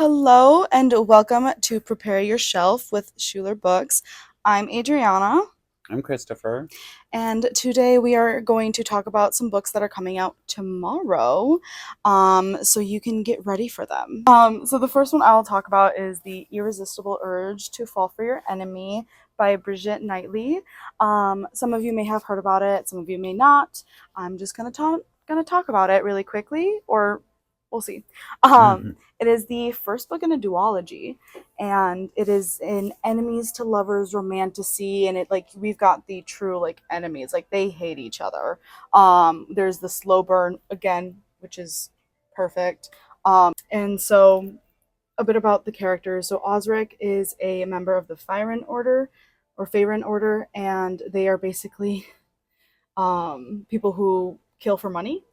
Hello and welcome to Prepare Your Shelf with Schuler Books. I'm Adriana, I'm Christopher. and today we are going to talk about some books that are coming out tomorrow, so you can get ready for them. So the first one I'll talk about is The Irresistible Urge to Fall for Your Enemy by Bridget Knightley. Some of you may have heard about it, some of you may not. I'm just gonna talk about it really quickly, or we'll see. Mhm. It is the first book in a duology, and it is an enemies to lovers romantasy, and it like we've got the true like enemies, like they hate each other. There's the slow burn again, which is perfect. And so a bit about the characters. So Osric is a member of the Firen Order or Faerun Order, and they are basically people who kill for money.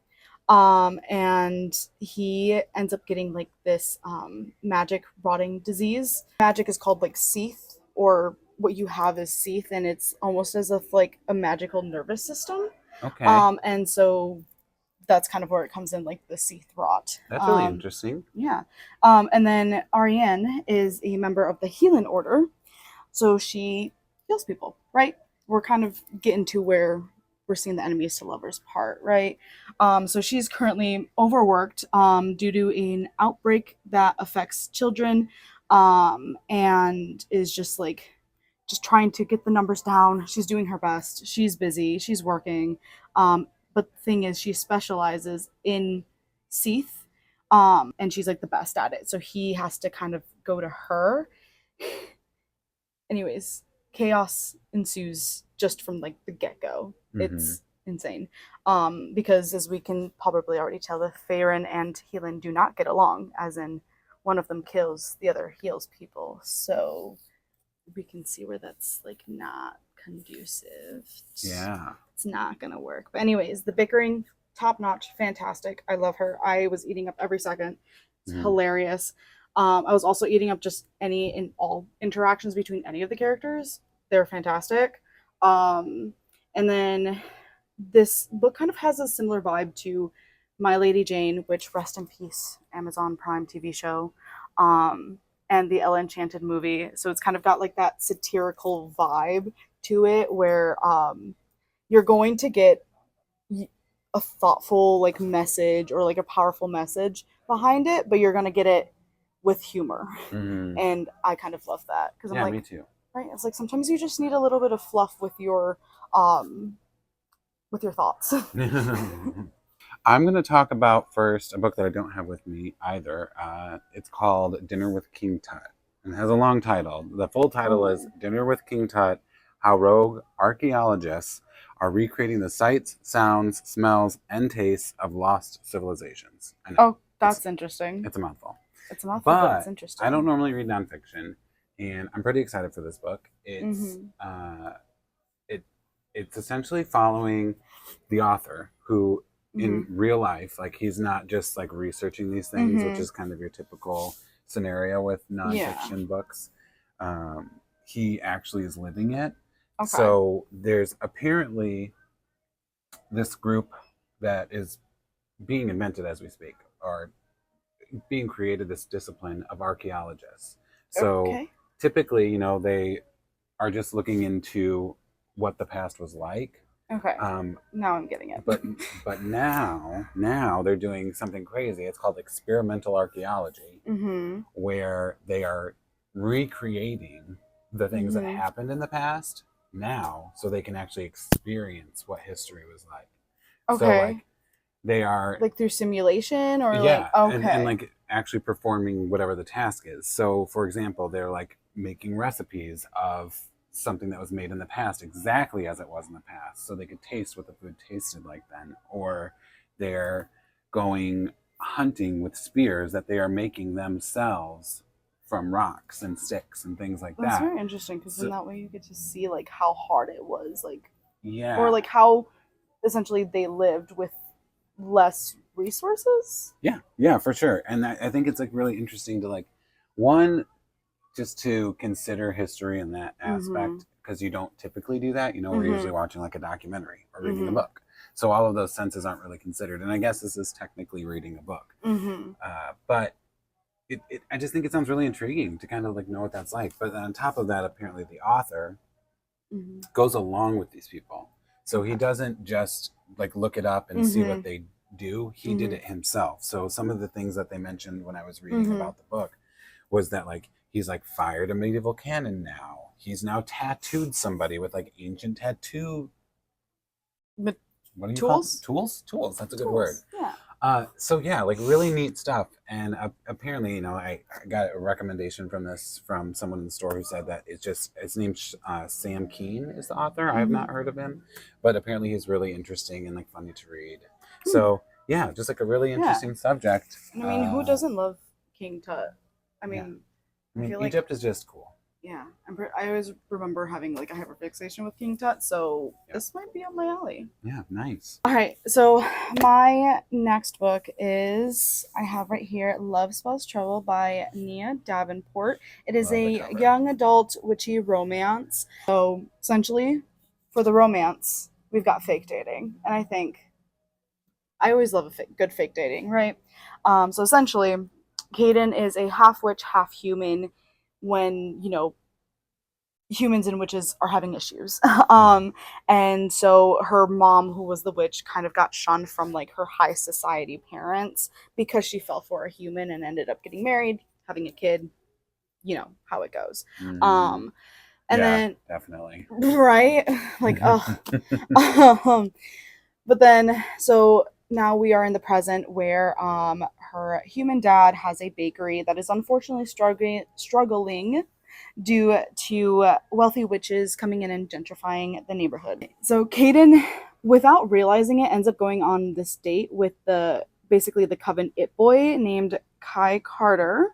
And he ends up getting like this magic rotting disease. Magic is called like seath, or what you have is seath, and it's almost as if like a magical nervous system. Okay, And so that's kind of where it comes in, like the seath rot. that's really interesting. Yeah. And then Ariane is a member of the Healing Order, so she heals people, right? We're kind of getting to where we're seeing the enemies to lovers part, right? So she's currently overworked due to an outbreak that affects children, and is just trying to get the numbers down. She's doing her best. She's busy. She's working. But the thing is, she specializes in Seath, and she's like the best at it. So he has to kind of go to her. Anyways, chaos ensues just from like the get go. Hmm. It's insane. Because as we can probably already tell, the Farron and Heelan do not get along, as in one of them kills, the other heals people. So we can see where that's like not conducive. Yeah. It's not gonna work. But anyways, the bickering, top notch, fantastic. I love her. I was eating up every second. It's Hmm. hilarious. I was also eating up just any and all interactions between any of the characters. They're fantastic. And then this book kind of has a similar vibe to My Lady Jane, which rest in peace, Amazon Prime TV show, and the Ella Enchanted movie. So it's kind of got like that satirical vibe to it, where you're going to get a thoughtful like message or like a powerful message behind it, but you're gonna get it with humor, Hmm. and I kind of love that because I'm Yeah, me like, too. right, it's like sometimes you just need a little bit of fluff um with your thoughts. I'm going to talk about first a book that I don't have with me either. It's called Dinner with King Tut, and it has a long title. The full title is Oh, Dinner with King Tut: How Rogue Archaeologists Are Recreating the Sights, Sounds, Smells, and Tastes of Lost Civilizations. I know oh, it's that's interesting. it's a mouthful. It's a mouthful, but it's But I don't interesting. normally read nonfiction, and I'm pretty excited for this book. Mm-hmm. It it's essentially following the author who, in Mm-hmm. real life, like he's not just like researching these things, which Mm-hmm. is kind of your typical scenario with Yeah. nonfiction books. He actually is living it. Okay. So there's apparently this group that is being invented as we speak, or being created, this discipline of archaeologists. So Okay. typically, they are just looking into what the past was like. Okay. Um, Now I'm getting it. but but now they're doing something crazy. It's called experimental archaeology, Mm-hmm. where they are recreating the things that Mm-hmm. happened in the past now, so they can actually experience what history was like. So Okay. like they are, Like through simulation or like yeah, and okay. like actually performing whatever the task is. So for example, they're like making recipes of something that was made in the past exactly as it was in the past, so they could taste what the food tasted like then. Or they're going hunting with spears that they are making themselves from rocks and sticks and things like That's that. very interesting because in So that way you get to see like how hard it was, like, or yeah. like how essentially they lived with less resources. Yeah, for sure. And I think it's like really interesting to like, one, just to consider history in that Mm-hmm. aspect, because you don't typically do that. We're Mm-hmm. usually watching like a documentary or reading a Mm-hmm. book, so all of those senses aren't really considered. And I guess this is technically reading a book, Mm-hmm. but I just think it sounds really intriguing to kind of like know what that's like. But on top of that, apparently the author Mm-hmm. goes along with these people. So he Okay. doesn't just like look it up and see Mm-hmm. what they do. He did Mm-hmm. it himself. So some of the things that they mentioned when I was reading Mm-hmm. about the book was that like he's like fired a medieval cannon now. He's now tattooed somebody with like ancient tattoo. But What do you call them? tools? Tools? Tools. That's a good word. Tools. Yeah. So yeah, like really neat stuff. And apparently, I got a recommendation from this from someone in the store who said that his name's Sam Keen is the author. I have Mm-hmm. not heard of him, but apparently he's really interesting and like funny to read. Hmm. So yeah, just like a really Yeah. interesting subject. And I mean, who doesn't love King Tut? I Yeah, mean, I I mean feel like, Egypt is just cool. yeah, I always remember having like a hyperfixation with King Tut, so Yeah, this might be up my alley. yeah, nice. All right, so my next book is I have right here Love Spells Trouble by Nia Davenport. It is Love the a cover. young adult witchy romance. So essentially, for the romance, we've got fake dating, and I think I always love good fake dating, right? So essentially, Caden is a half witch, half human. When humans and witches are having issues. Mm-hmm. And so her mom, who was the witch, kind of got shunned from like her high society parents because she fell for a human and ended up getting married, having a kid. You know how it goes. Mm-hmm. Um, and Yeah, then definitely. right, like um, but then so now we are in the present where her human dad has a bakery that is unfortunately struggling due to wealthy witches coming in and gentrifying the neighborhood. So Caden, without realizing it, ends up going on this date with the basically the coven it boy named Kai Carter.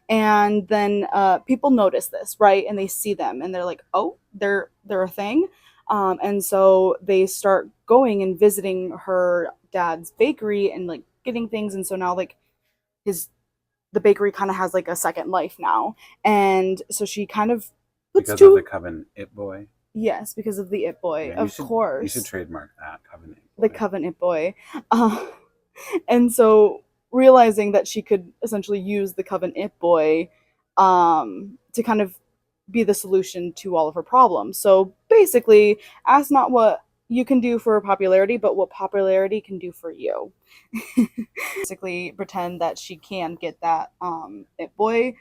And then people notice this, right? And they see them, and they're like, "Oh, they're a thing." And so they start going and visiting her dad's bakery and like getting things. And so now like his the bakery kind of has like a second life now. And so she kind of puts Because of the two, Coven It Boy. yes, because of the it boy, Yeah, of you should course, trademark that Coven It the Boy. coven it boy. Uh, and so realizing that she could essentially use the coven it boy to kind of be the solution to all of her problems. So basically, ask not what you can do for popularity, but what popularity can do for you. Basically, pretend that she can get that it boy,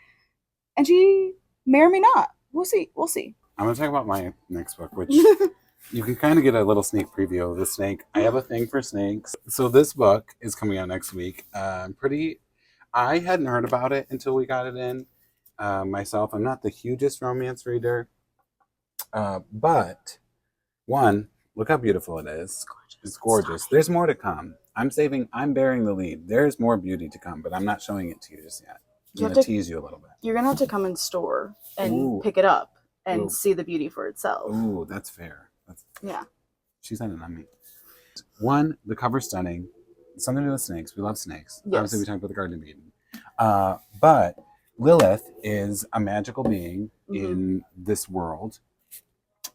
and she may or may not. We'll see. We'll see. I'm going to talk about my next book, which you can kind of get a little sneak preview of the snake. I have a thing for snakes. So this book is coming out next week. I hadn't heard about it until we got it in. Myself, I'm not the hugest romance reader, but one, look how beautiful it is. It's gorgeous. There's more to come. I'm bearing the lead. There's more beauty to come, but I'm not showing it to you just yet. I'm going to tease you a little bit. You're gonna have to come in store and Ooh. pick it up and Ooh. see the beauty for itself. Ooh, that's fair. Yeah. She's not on me. One, the cover's stunning. Something to do with snakes. We love snakes. Yes. Obviously, we talked about the Garden of Eden. But Lilith is a magical being in this world,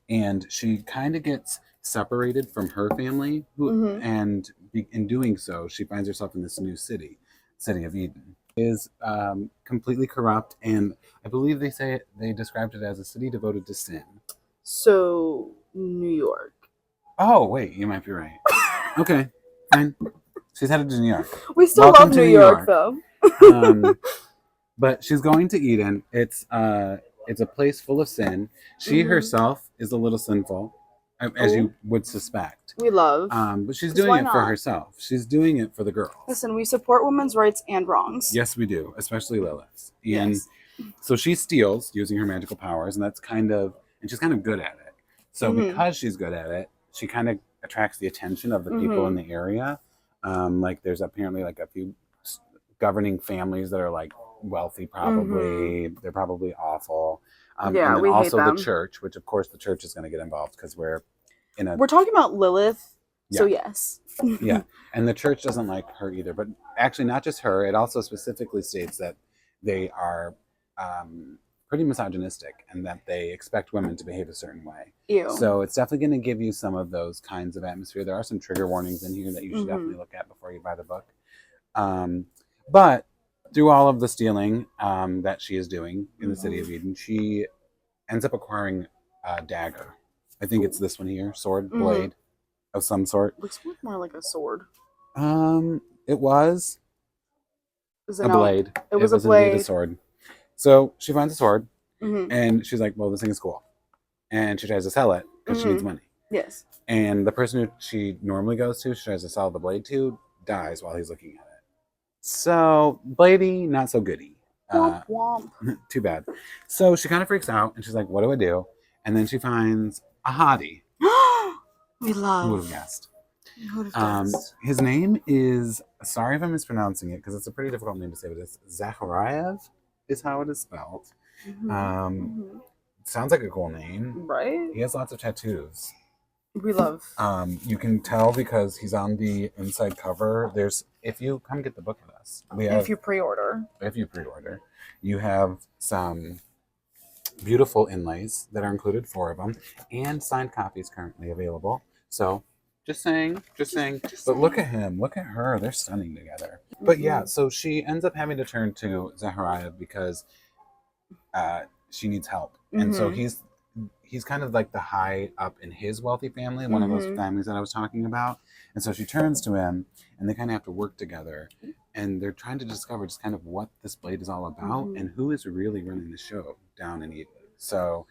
and she kind of gets separated from her family, and in doing so, she finds herself in this new city of Eden. Is completely corrupt, and I believe they described it as a city devoted to sin. So New York. Oh wait, you might be right. Okay, fine. She's headed to New York. We still Welcome love to New York, though. But she's going to Eden. It's a place full of sin. She herself is a little sinful, as you would suspect. We love. But she's doing it for herself. She's doing it for the girls. Listen, we support women's rights and wrongs. Yes, we do, especially Lilith. And Yes. so she steals using her magical powers, and she's kind of good at it. So because she's good at it, she kind of attracts the attention of the people in the area. Like there's apparently like a few governing families that are like wealthy, probably. They're probably awful. And then we also hate them. the church, which of course the church is going to get involved because we're talking about Lilith. Yeah. So yes. Yeah. And the church doesn't like her either. But actually not just her, it also specifically states that they are pretty misogynistic and that they expect women to behave a certain way. Ew. So it's definitely going to give you some of those kinds of atmosphere. There are some trigger warnings in here that you should definitely look at before you buy the book. But through all of the stealing that she is doing in the city of Mhm. Eden, she ends up acquiring a dagger. I think it's this one here, sword, Mhm. blade of some sort. Looks more like a sword. It was Is it a now? blade. It It was a was indeed a blade. sword. So she finds a sword, Mhm. and she's like, "Well, this thing is cool," and she tries to sell it because she needs Mhm. money. Yes. And the person who she normally goes to, she tries to sell the blade to, dies while he's looking at it. So Blady, not so goody. Womp womp. Too bad. So she kind of freaks out, and she's like, "What do I do?" And then she finds a hottie. We Who would have love. guessed? Who would have guessed? His name is, sorry if I'm mispronouncing it because it's a pretty difficult name to say, but it's Zahariev is how it is spelled. Mhm. Um, Mhm. sounds like a cool name. Right. He has lots of tattoos. We love. You can tell because he's on the inside cover. There's, if you come get the book with us, we have, If you pre-order. if you pre-order, you have some beautiful inlays that are included, 4 of them, and signed copies currently available. So just saying, just saying. Just But look saying. at him, look at her. They're stunning together. But yeah, so she ends up having to turn to Zachariah because she needs help, and so Mhm. he's kind of like the high up in his wealthy family, one of those Mhm. families that I was talking about. And so she turns to him, and they kind of have to work together, and they're trying to discover just kind of what this blade is all about Mhm. and who is really running the show down in Eden. So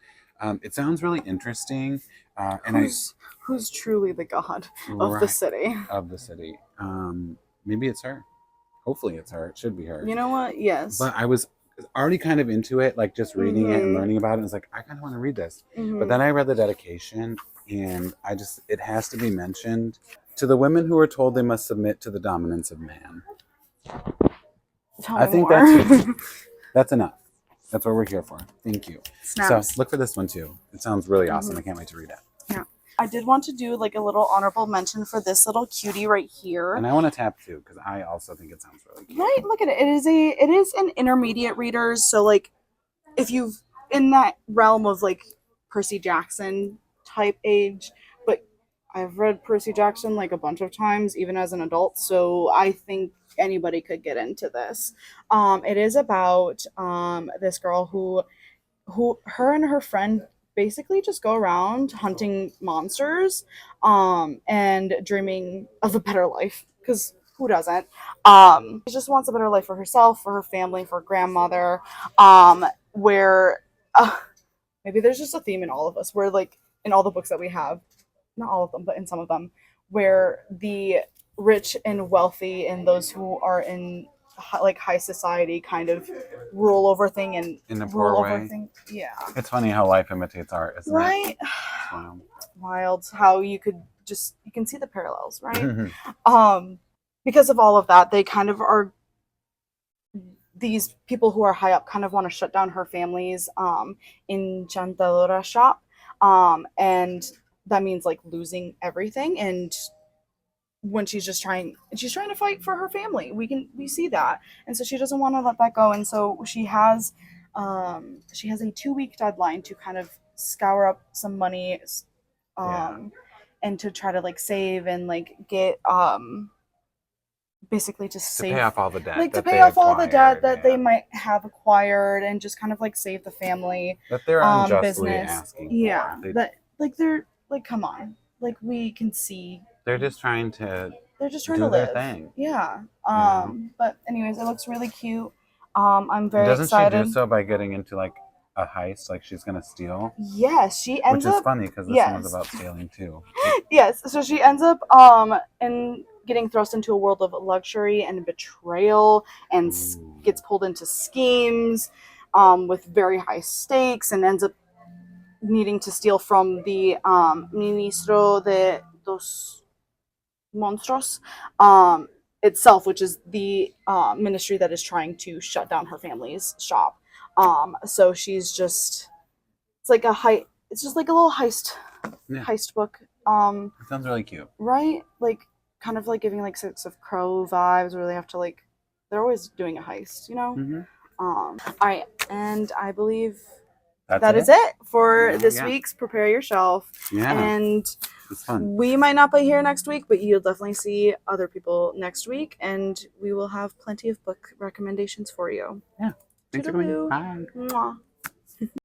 it sounds really interesting, and Who's truly the god of the right city? of the city. Maybe it's her. Hopefully, it's her. It should be her. You know what? Yes. But I was already kind of into it, like just reading it and Mhm. learning about it. I was like, I kind of want to read this. But then Mhm. I read the dedication, and it has to be mentioned to the women who are told they must submit to the dominance of man. Tell I me think more. that's enough. That's what we're here for. Thank you. So Snaps. look for this one too. It sounds really awesome. I Mhm. can't wait to read it. Yeah. I did want to do like a little honorable mention for this little cutie right here. And I want to tap too because I also think it sounds really cute. Right, look at it. It is an intermediate readers, so like if you've in that realm of like Percy Jackson type age, but I've read Percy Jackson like a bunch of times, even as an adult, so I think anybody could get into this. It is about this girl who her and her friend basically just go around hunting monsters and dreaming of a better life because who doesn't she just wants a better life for herself, for her family, for her grandmother, where maybe there's just a theme in all of us where like in all the books that we have, not all of them but in some of them, where the rich and wealthy and those who are in like high society kind of rule over thing and In a rule poor over way. thing. Yeah. It's funny how life imitates art, isn't it? Right. It's wild. Wild how you can see the parallels, right? um because of all of that, they kind of are these people who are high up kind of want to shut down her family's enchantadora shop, and that means like losing everything. And when she's trying to fight for her family, we see that, and so she doesn't want to let that go. And so she has a 2 week deadline to kind of scour up some money, Yeah. and to try to like save and like get basically just To pay save off all the debt like to that pay they off all the debt acquired, that they yeah. might have acquired and just kind of like save the family That they're unjustly business. asking Yeah, for. that like they're like come on, like we can see They're just trying to they're just trying to do their live. thing. Yeah. You know? But anyways, it looks really cute. I'm And very doesn't she do excited. so by getting into like a heist, like she's gonna steal? Yes, she Which ends is up funny because this one was yes. about stealing too. Yes, so she ends up in getting thrust into a world of luxury and betrayal and Ooh. gets pulled into schemes with very high stakes and ends up needing to steal from the Ministro de dos Monstros itself, which is the ministry that is trying to shut down her family's shop. So she's just it's just like a little Yeah, heist book. it sounds really cute. Right? Like kind of like giving like Six of Crow vibes where they have to like they're always doing a heist, you know? Mm-hmm. All right, and I believe That's that it. is it for Yeah, this yeah. week's Prepare Your Shelf. Yeah. And It's fun. We might not be here next week, but you'll definitely see other people next week, and we will have plenty of book recommendations for you. Yeah. Thanks for coming. Toodaloo. Bye. Mwah.